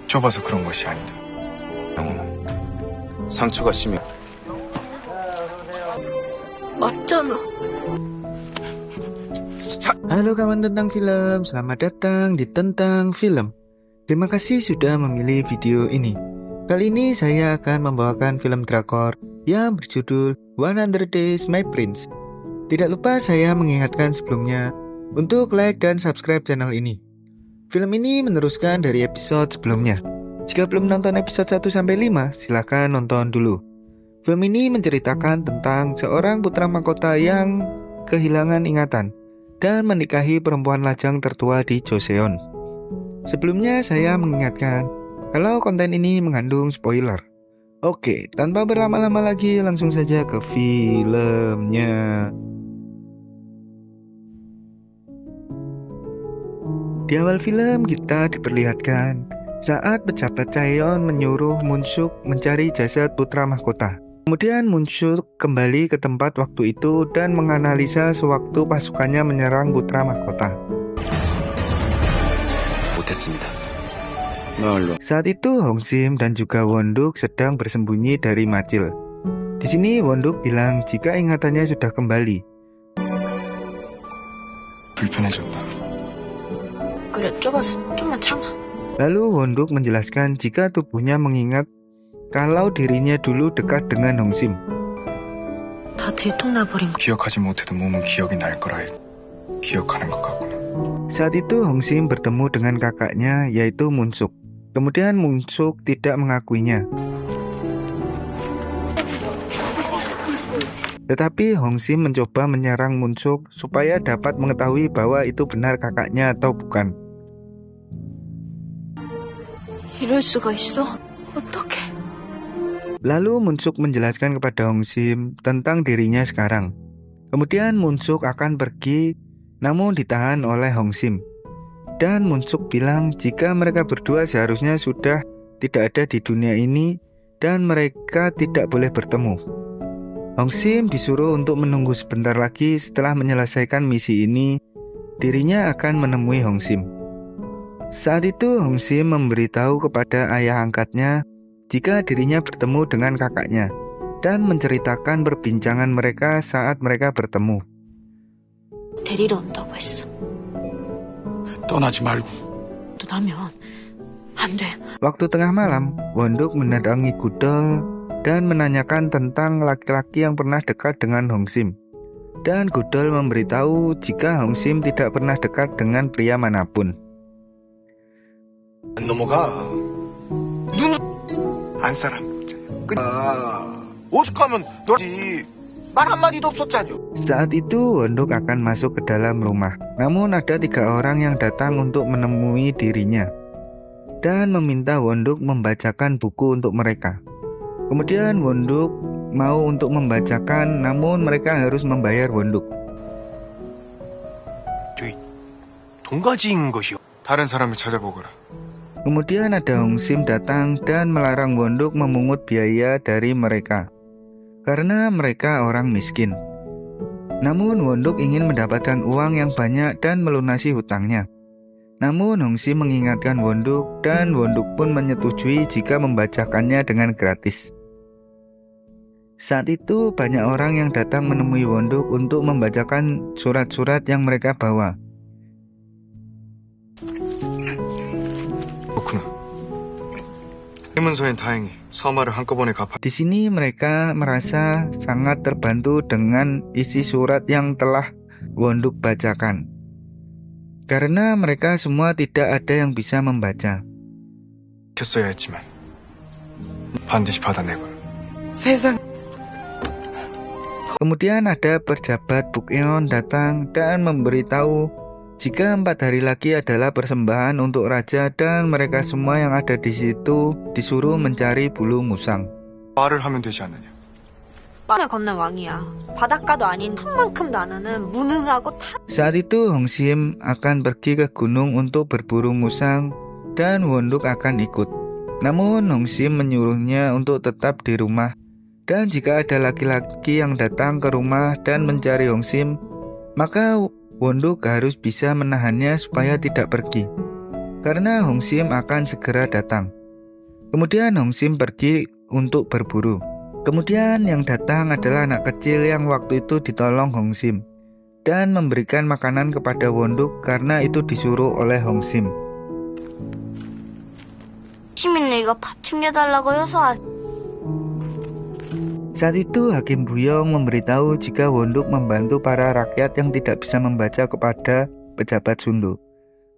좁아서 그런 것이 아니다. 영호는 상처가 심해. 맞잖아. Halo kawan tentang film, selamat datang di Tentang Film. Terima kasih sudah memilih video ini. Kali ini saya akan membawakan film drakor yang berjudul 100 Days My Prince. Tidak lupa saya mengingatkan sebelumnya untuk like dan subscribe channel ini. Film ini meneruskan dari episode sebelumnya. Jika belum nonton episode 1-5, silahkan nonton dulu. Film ini menceritakan tentang seorang putra mahkota yang kehilangan ingatan dan menikahi perempuan lajang tertua di Joseon. Sebelumnya saya mengingatkan kalau konten ini mengandung spoiler. Oke, tanpa berlama-lama lagi langsung saja ke filmnya. Di awal film kita diperlihatkan saat pejabat Chaeyeon menyuruh Moonsuk mencari jasad putra mahkota. Kemudian Moonsuk kembali ke tempat waktu itu dan menganalisa sewaktu pasukannya menyerang putra mahkota. Saat itu Hongsim dan juga Wonduk sedang bersembunyi dari Machil. Di sini Wonduk bilang jika ingatannya sudah kembali. 불편해졌다. 그래, 좁아서 좀만 참아. Lalu Wonduk menjelaskan jika tubuhnya mengingat kalau dirinya dulu dekat dengan Hongsim. 다 들통나버린 거. 기억하지 못해도 몸은 기억이 날 거라 기억하는 것 같구나. Saat itu Hongsim bertemu dengan kakaknya yaitu Moonsuk. Kemudian Moonsuk tidak mengakuinya. Tetapi Hongsim mencoba menyerang Moonsuk supaya dapat mengetahui bahwa itu benar kakaknya atau bukan. 이럴 수가 있어? 어떡해? Lalu Moonsuk menjelaskan kepada Hongsim tentang dirinya sekarang. Kemudian Moonsuk akan pergi, namun ditahan oleh Hongsim. Dan Moonsuk bilang jika mereka berdua seharusnya sudah tidak ada di dunia ini dan mereka tidak boleh bertemu. Hongsim disuruh untuk menunggu sebentar lagi. Setelah menyelesaikan misi ini, dirinya akan menemui Hongsim. Saat itu Hongsim memberitahu kepada ayah angkatnya jika dirinya bertemu dengan kakaknya dan menceritakan perbincangan mereka saat mereka bertemu. 데리러 온다고 했어. 떠나지 말고. 떠나면 안 돼. Waktu tengah malam, Wonduk mendatangi Gudol dan menanyakan tentang laki-laki yang pernah dekat dengan Hongsim. Dan Gudol memberitahu jika Hongsim tidak pernah dekat dengan pria manapun. 안 넘어가. 안 사람. 오죽하면 너지 말 한마디도 없었잖여. Saat itu Wonduk akan masuk ke dalam rumah. Namun ada 3 orang yang datang untuk menemui dirinya dan meminta Wonduk membacakan buku untuk mereka. Kemudian Wonduk mau untuk membacakan, namun mereka harus membayar Wonduk. 저기 돈 가진 것이요. 다른 사람을 찾아보거라. Kemudian ada Hongsim datang dan melarang Wonduk memungut biaya dari mereka karena mereka orang miskin. Namun Wonduk ingin mendapatkan uang yang banyak dan melunasi hutangnya. Namun Hongsim mengingatkan Wonduk dan Wonduk pun menyetujui jika membacakannya dengan gratis. Saat itu banyak orang yang datang menemui Wonduk untuk membacakan surat-surat yang mereka bawa. 그렇구나. 문서엔 다행히 서마를 한꺼번에 갚아. Di sini mereka merasa sangat terbantu dengan isi surat yang telah Wonduk bacakan. Karena mereka semua tidak ada yang bisa membaca. 켰어야 했지만 반드시 받아내거라. 세상. Kemudian ada pejabat Bukyeon datang dan memberitahu jika 4 hari lagi adalah persembahan untuk raja dan mereka semua yang ada di situ disuruh mencari bulu musang. 말을 하면 되지 않느냐. 빵을 걷는 왕이야. 바닷가도 아닌 산만큼도 안 하는 무능하고 타. Saat itu Hongsim akan pergi ke gunung untuk berburu musang dan Wonduk akan ikut. Namun Hongsim menyuruhnya untuk tetap di rumah. Dan jika ada laki-laki yang datang ke rumah dan mencari Hongsim, maka Wonduk harus bisa menahannya supaya tidak pergi, karena Hongsim akan segera datang. Kemudian Hong Sim pergi untuk berburu. Kemudian yang datang adalah anak kecil yang waktu itu ditolong Hong Sim dan memberikan makanan kepada Won-duk karena itu disuruh oleh Hong Sim. 시민이가 밥 챙겨달라고 해서 Saat itu Hakim Buyong memberitahu jika Won-duk membantu para rakyat yang tidak bisa membaca kepada pejabat Sundo.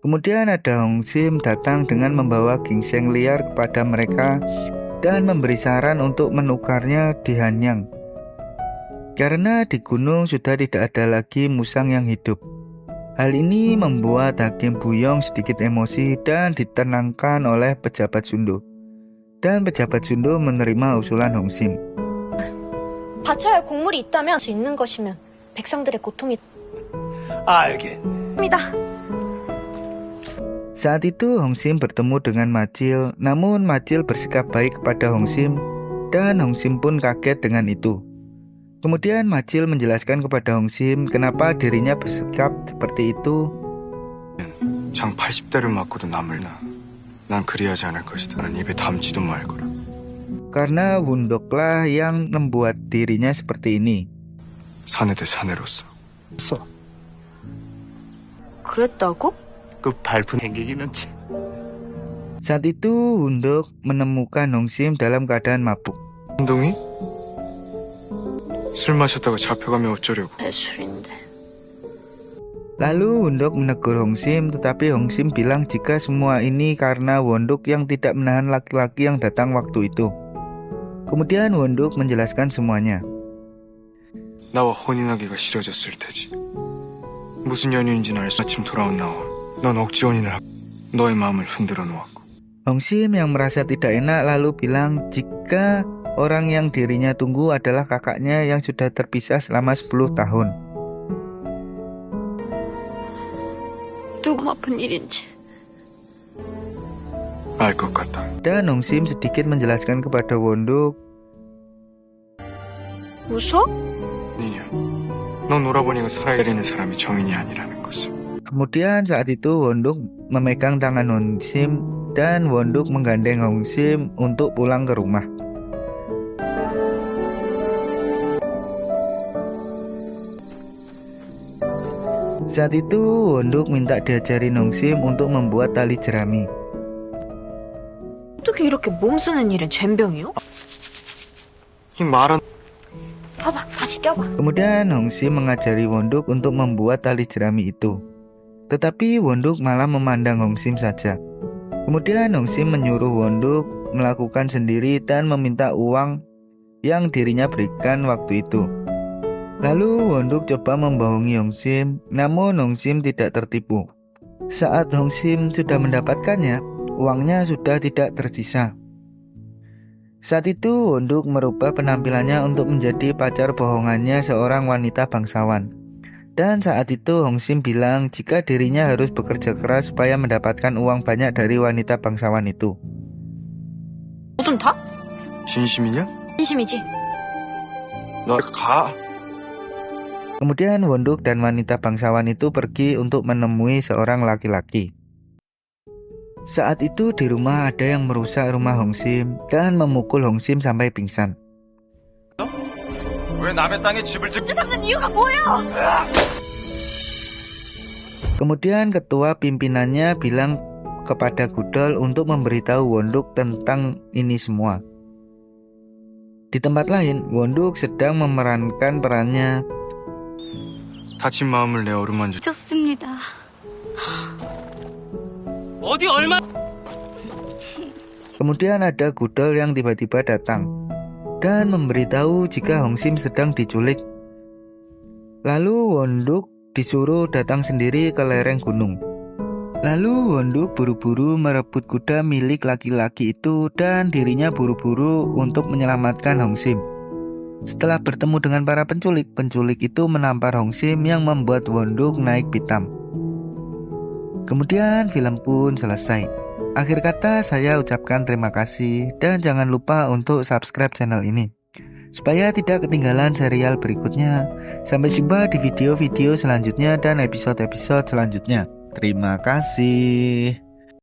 Kemudian ada Hong Sim datang dengan membawa ginseng liar kepada mereka dan memberi saran untuk menukarnya di Hanyang. Karena di gunung sudah tidak ada lagi musang yang hidup. Hal ini membuat Hakim Buyong sedikit emosi dan ditenangkan oleh pejabat Sundo. Dan pejabat Sundo menerima usulan Hong Sim. 바쳐야 할 곡물이 있다면 할 수 있는 것이면 백성들의 고통이 알겠네. 입니다. Saat itu Hong Sim bertemu dengan Majil, namun Majil bersikap baik kepada Hong Sim dan Hong Sim pun kaget dengan itu. Kemudian Majil menjelaskan kepada Hong Sim kenapa dirinya bersikap seperti itu. 장 80대를 맞고도 남을 나. 난 그리하지 않을 것이다. 난 입에 담지도 말 거라. Karena Won-duklah yang membuat dirinya seperti ini. 사내 대 사내로서. 그랬다고? 그 발품 행기기는 참. Saat itu Won-duk menemukan Hong Sim dalam keadaan mabuk. 운동이? 술 마셨다고 잡혀가면 어쩌려고. 술인데. Lalu Won-duk menegur Hong Sim, tetapi Hong Sim bilang jika semua ini karena Won-duk yang tidak menahan laki-laki yang datang waktu itu. Kemudian Won-duk menjelaskan semuanya. 나와 혼인하기가 싫어졌을 테지. 무슨 연유인지는 알 수 아침 돌아온 나와. 넌 억지 혼인을 하고 너의 마음을 흔들어 놓았고. Hong Sim yang merasa tidak enak lalu bilang jika orang yang dirinya tunggu adalah kakaknya yang sudah terpisah selama 10 tahun. 누구 아픈 일인지. 알 것 같다. Dan Hong Sim sedikit menjelaskan kepada Won-duk. 웃어? 니냐, 넌 놀아보니 살아야 되는 사람이 정인이 아니라는 것을. Kemudian saat itu Won-duk memegang tangan Hong Sim dan Won-duk menggandeng Hong Sim untuk pulang ke rumah. Saat itu Won-duk minta diajarin Hong Sim untuk membuat tali jerami. 어떻게 이렇게 몸 쓰는 일은 젬병이요? 이 말은 봐봐, 다시 껴봐. Kemudian Hong Sim mengajari Won-duk untuk membuat tali jerami itu. Tetapi Won-duk malah memandang Hong Sim saja. Kemudian Hong Sim menyuruh Won-duk melakukan sendiri dan meminta uang yang dirinya berikan waktu itu. Lalu Won-duk coba membohongi Hong Sim, namun Hong Sim tidak tertipu. Saat Hong Sim sudah mendapatkannya, uangnya sudah tidak tersisa. Saat itu Won-duk merubah penampilannya untuk menjadi pacar bohongannya seorang wanita bangsawan. Dan saat itu Hong Sim bilang jika dirinya harus bekerja keras supaya mendapatkan uang banyak dari wanita bangsawan itu. 무슨 다? 진심이냐? 진심이지. 너 가. Kemudian Won-duk dan wanita bangsawan itu pergi untuk menemui seorang laki-laki. Saat itu di rumah ada yang merusak rumah Hong Sim dan memukul Hong Sim sampai pingsan. 왜 남의 땅에 집을 짓? 잡는 이유가 뭐예요? Kemudian ketua pimpinannya bilang kepada Gudol untuk memberitahu Won-duk tentang ini semua. Di tempat lain, Won-duk sedang memerankan perannya. 다친 마음을 내 어루만져. 좋습니다. 어디 얼마? Kemudian ada Gudol yang tiba-tiba datang dan memberitahu jika Hong Sim sedang diculik. Lalu Won-duk disuruh datang sendiri ke lereng gunung. Lalu Won-duk buru-buru merebut kuda milik laki-laki itu dan dirinya buru-buru untuk menyelamatkan Hong Sim. Setelah bertemu dengan para penculik itu menampar Hong Sim yang membuat Won-duk naik pitam. Kemudian film pun selesai. Akhir kata saya ucapkan terima kasih dan jangan lupa untuk subscribe channel ini supaya tidak ketinggalan serial berikutnya. Sampai jumpa di video-video selanjutnya dan episode-episode selanjutnya. Terima kasih.